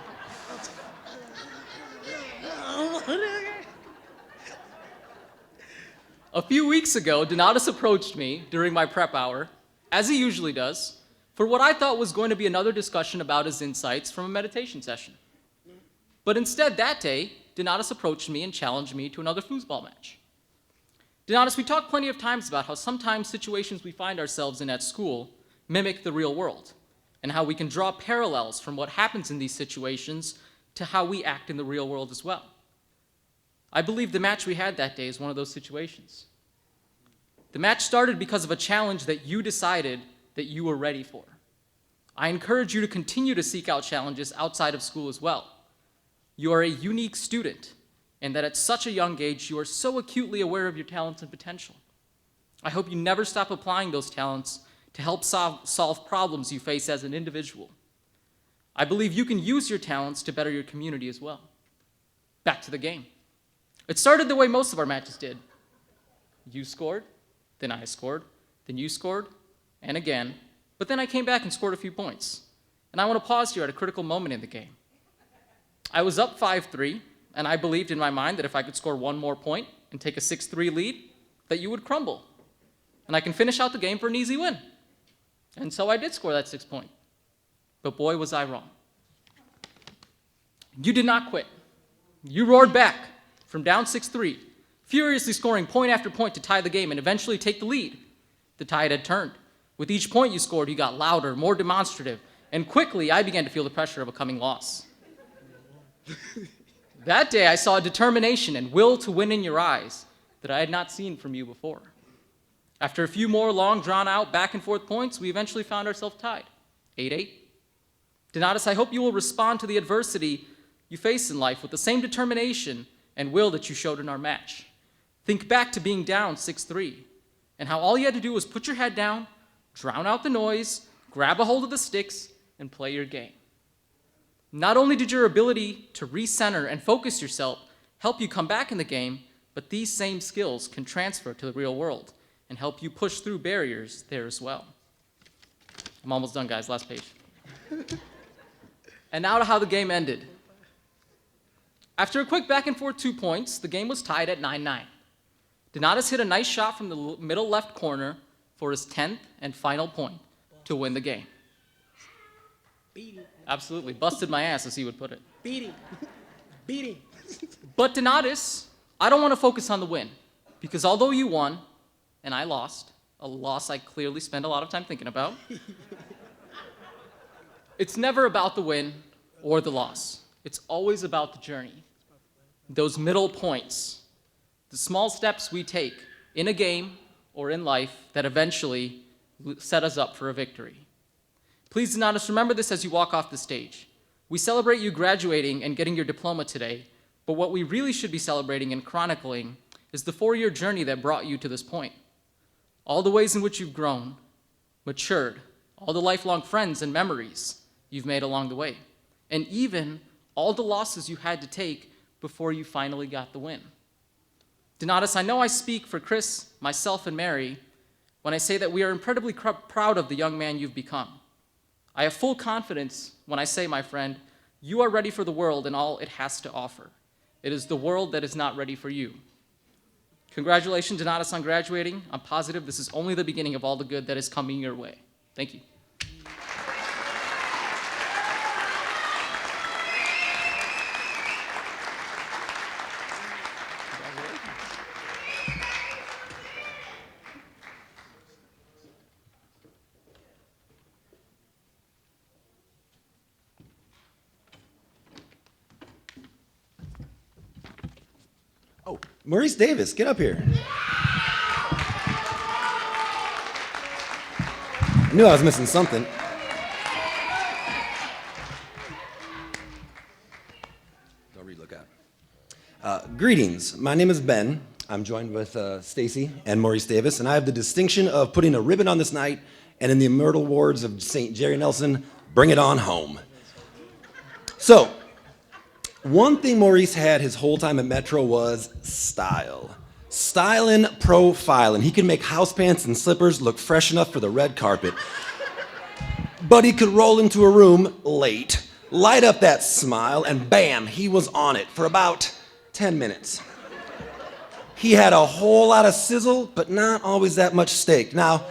A few weeks ago, Donatus approached me during my prep hour, as he usually does, for what I thought was going to be another discussion about his insights from a meditation session. But instead, that day, Donatus approached me and challenged me to another foosball match. Donatus, we talked plenty of times about how sometimes situations we find ourselves in at school mimic the real world, and how we can draw parallels from what happens in these situations to how we act in the real world as well. I believe the match we had that day is one of those situations. The match started because of a challenge that you decided that you were ready for. I encourage you to continue to seek out challenges outside of school as well. You are a unique student, and that at such a young age, you are so acutely aware of your talents and potential. I hope you never stop applying those talents to help solve problems you face as an individual. I believe you can use your talents to better your community as well. Back to the game. It started the way most of our matches did. You scored, then I scored, then you scored, and again, but then I came back and scored a few points. And I want to pause here at a critical moment in the game. I was up 5-3, and I believed in my mind that if I could score one more point and take a 6-3 lead, that you would crumble. And I can finish out the game for an easy win. And so I did score that 6 point. But boy, was I wrong. You did not quit. You roared back from down 6-3, furiously scoring point after point to tie the game and eventually take the lead. The tide had turned. With each point you scored, you got louder, more demonstrative, and quickly I began to feel the pressure of a coming loss. That day I saw a determination and will to win in your eyes that I had not seen from you before. After a few more long, drawn-out, back-and-forth points, we eventually found ourselves tied, 8-8. Donatus, I hope you will respond to the adversity you face in life with the same determination and will that you showed in our match. Think back to being down 6-3, and how all you had to do was put your head down, drown out the noise, grab a hold of the sticks, and play your game. Not only did your ability to recenter and focus yourself help you come back in the game, but these same skills can transfer to the real world and help you push through barriers there as well. I'm almost done, guys. Last page. And now to how the game ended. After a quick back and forth 2 points, the game was tied at 9-9. Donatus hit a nice shot from the middle left corner for his 10th and final point to win the game. Absolutely. Busted my ass, as he would put it. Beating. But Donatus, I don't want to focus on the win, because although you won and I lost, a loss I clearly spend a lot of time thinking about, it's never about the win or the loss. It's always about the journey. Those middle points, the small steps we take in a game or in life that eventually set us up for a victory. Please, Donatus, remember this as you walk off the stage. We celebrate you graduating and getting your diploma today, but what we really should be celebrating and chronicling is the 4-year journey that brought you to this point. All the ways in which you've grown, matured, all the lifelong friends and memories you've made along the way, and even all the losses you had to take before you finally got the win. Donatus, I know I speak for Chris, myself, and Mary when I say that we are incredibly proud of the young man you've become. I have full confidence when I say, my friend, you are ready for the world and all it has to offer. It is the world that is not ready for you. Congratulations, Donatus, on graduating. I'm positive this is only the beginning of all the good that is coming your way. Thank you. Oh, Maurice Davis, get up here. I knew I was missing something. Don't read, look out. Greetings, my name is Ben. I'm joined with Stacy and Maurice Davis, and I have the distinction of putting a ribbon on this night, and in the immortal words of St. Jerry Nelson, bring it on home. So, one thing Maurice had his whole time at Metro was style. Stylin', profilin'. He could make house pants and slippers look fresh enough for the red carpet. But he could roll into a room late, light up that smile, and bam, he was on it for about 10 minutes. He had a whole lot of sizzle, but not always that much steak. Now,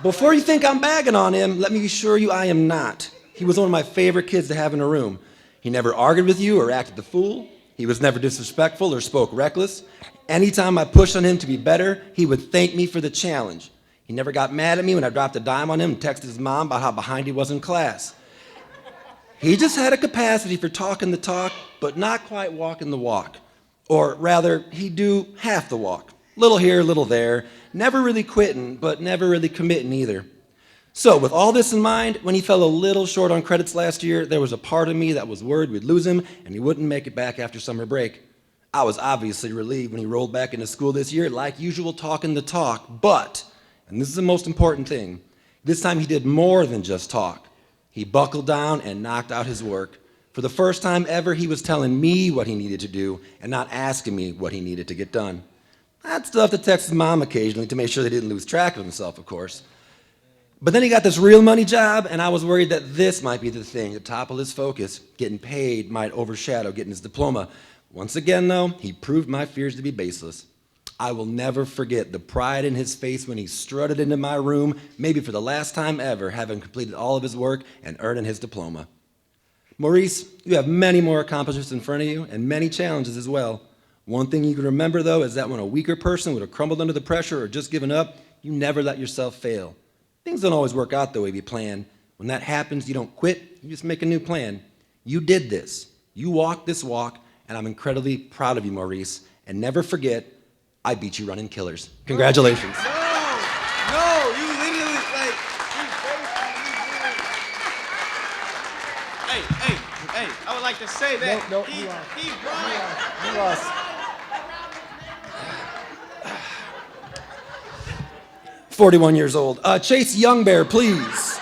before you think I'm bagging on him, let me assure you I am not. He was one of my favorite kids to have in a room. He never argued with you or acted the fool. He was never disrespectful or spoke reckless. Anytime I pushed on him to be better, he would thank me for the challenge. He never got mad at me when I dropped a dime on him and texted his mom about how behind he was in class. He just had a capacity for talking the talk, but not quite walking the walk. Or rather, he'd do half the walk. Little here, little there. Never really quitting, but never really committing either. So with all this in mind, when he fell a little short on credits last year, there was a part of me that was worried we'd lose him and he wouldn't make it back after summer break. I was obviously relieved when he rolled back into school this year, like usual, talking the talk, but, and this is the most important thing, this time he did more than just talk. He buckled down and knocked out his work. For the first time ever, he was telling me what he needed to do and not asking me what he needed to get done. I'd still have to text his mom occasionally to make sure they didn't lose track of himself, of course. But then he got this real money job, and I was worried that this might be the thing to topple his focus. Getting paid might overshadow getting his diploma. Once again, though, he proved my fears to be baseless. I will never forget the pride in his face when he strutted into my room, maybe for the last time ever, having completed all of his work and earning his diploma. Maurice, you have many more accomplishments in front of you and many challenges as well. One thing you can remember, though, is that when a weaker person would have crumbled under the pressure or just given up, you never let yourself fail. Things don't always work out the way you plan. When that happens, you don't quit, you just make a new plan. You did this. You walked this walk, and I'm incredibly proud of you, Maurice. And never forget, I beat you running killers. Congratulations. No, you literally, like, Hey, I would like to say that he brought you lost. 41 years old. Chase Youngbear, please.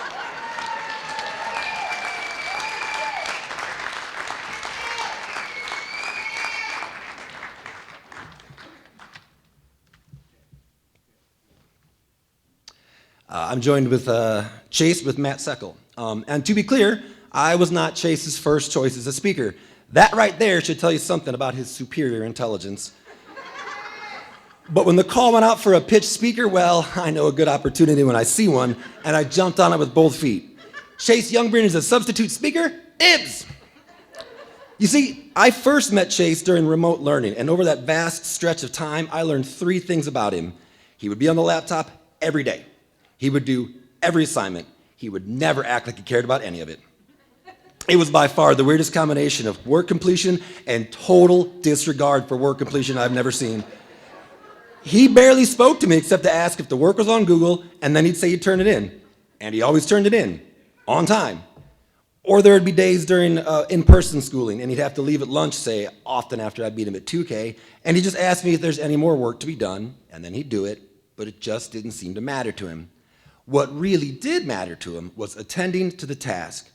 I'm joined with Chase with Matt Seckel. And to be clear, I was not Chase's first choice as a speaker. That right there should tell you something about his superior intelligence. But when the call went out for a pitch speaker, well, I know a good opportunity when I see one, and I jumped on it with both feet. Chase Youngbear is a substitute speaker? Ibs! You see, I first met Chase during remote learning, and over that vast stretch of time, I learned 3 things about him. He would be on the laptop every day. He would do every assignment. He would never act like he cared about any of it. It was by far the weirdest combination of work completion and total disregard for work completion I've never seen. He barely spoke to me except to ask if the work was on Google, and then he'd say he'd turn it in. And he always turned it in, on time. Or there would be days during in-person schooling, and he'd have to leave at lunch, say, often after I'd meet him at 2K, and he'd just ask me if there's any more work to be done, and then he'd do it, but it just didn't seem to matter to him. What really did matter to him was attending to the task.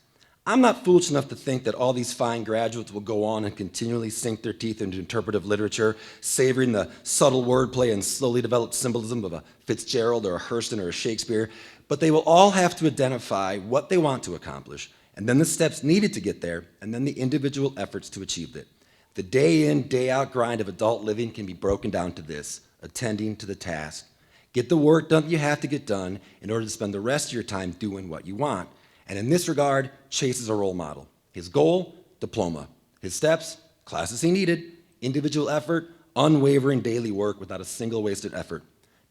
I'm not foolish enough to think that all these fine graduates will go on and continually sink their teeth into interpretive literature, savoring the subtle wordplay and slowly developed symbolism of a Fitzgerald or a Hurston or a Shakespeare, but they will all have to identify what they want to accomplish, and then the steps needed to get there, and then the individual efforts to achieve it. The day in, day out grind of adult living can be broken down to this: attending to the task. Get the work done that you have to get done in order to spend the rest of your time doing what you want. And in this regard, Chase is a role model. His goal, diploma. His steps, classes he needed, individual effort, unwavering daily work without a single wasted effort.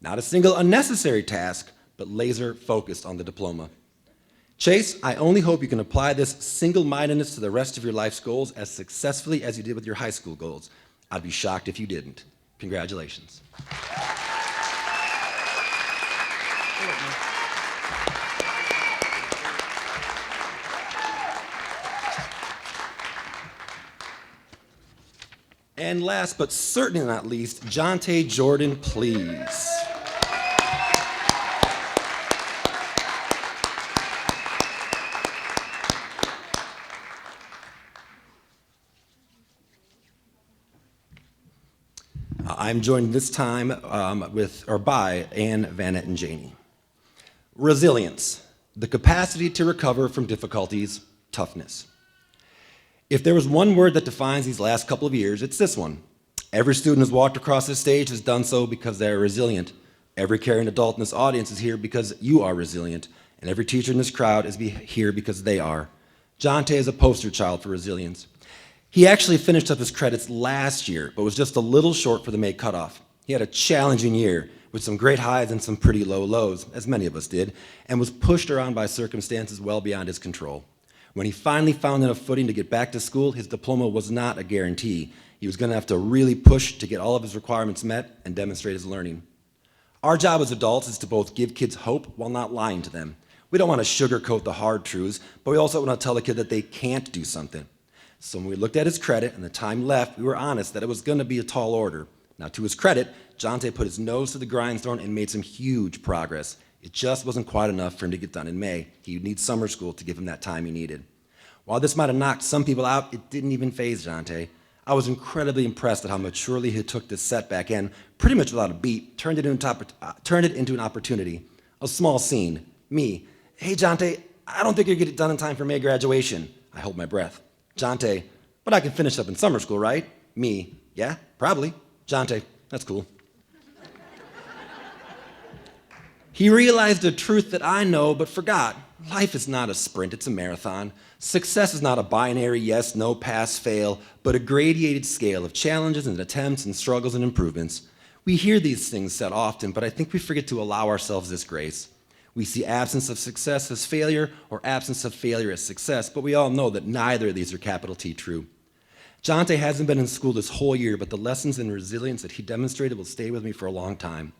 Not a single unnecessary task, but laser focused on the diploma. Chase, I only hope you can apply this single-mindedness to the rest of your life's goals as successfully as you did with your high school goals. I'd be shocked if you didn't. Congratulations. And last but certainly not least, Jonte Jordan, please. I'm joined this time by Ann, Vanna, and Janie. Resilience, the capacity to recover from difficulties, toughness. If there was one word that defines these last couple of years, it's this one. Every student who's walked across this stage has done so because they're resilient. Every caring adult in this audience is here because you are resilient. And every teacher in this crowd is here because they are. Jonte is a poster child for resilience. He actually finished up his credits last year, but was just a little short for the May cutoff. He had a challenging year with some great highs and some pretty low lows, as many of us did, and was pushed around by circumstances well beyond his control. When he finally found enough footing to get back to school, his diploma was not a guarantee. He was going to have to really push to get all of his requirements met and demonstrate his learning. Our job as adults is to both give kids hope while not lying to them. We don't want to sugarcoat the hard truths, but we also want to tell the kid that they can't do something. So when we looked at his credit and the time left, we were honest that it was going to be a tall order. Now, to his credit, Jonte put his nose to the grindstone and made some huge progress. It just wasn't quite enough for him to get done in May. He would need summer school to give him that time he needed. While this might have knocked some people out, it didn't even faze Jonte. I was incredibly impressed at how maturely he took this setback and, pretty much without a beat, turned it into an opportunity. A small scene. Me. Hey, Jonte, I don't think you'll get it done in time for May graduation. I hold my breath. Jonte, but I can finish up in summer school, right? Me. Yeah, probably. Jonte, that's cool. He realized a truth that I know but forgot. Life is not a sprint, it's a marathon. Success is not a binary yes, no, pass, fail, but a gradated scale of challenges and attempts and struggles and improvements. We hear these things said often, but I think we forget to allow ourselves this grace. We see absence of success as failure or absence of failure as success, but we all know that neither of these are capital T true. Jonte hasn't been in school this whole year, but the lessons and resilience that he demonstrated will stay with me for a long time.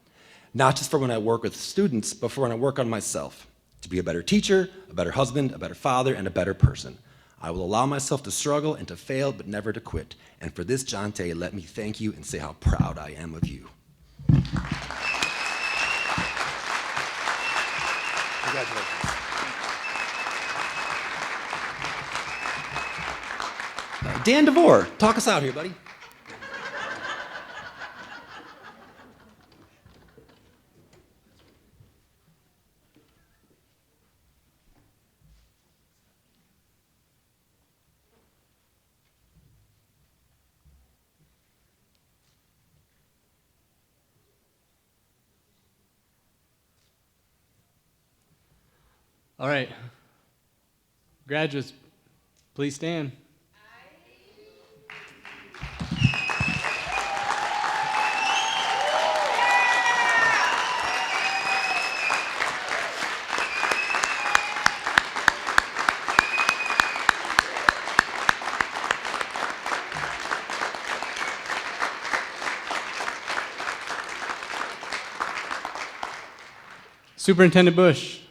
Not just for when I work with students, but for when I work on myself. To be a better teacher, a better husband, a better father, and a better person. I will allow myself to struggle and to fail, but never to quit. And for this, Jonte, let me thank you and say how proud I am of you. Congratulations. Dan DeVore, talk us out here, buddy. All right. Graduates, please stand. Superintendent Bush,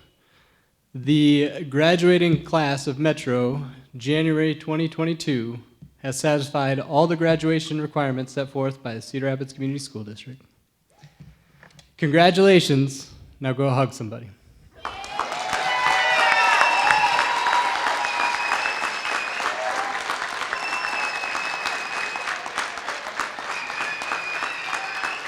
the graduating class of Metro, January 2022, has satisfied all the graduation requirements set forth by the Cedar Rapids Community School District. Congratulations. Now go hug somebody.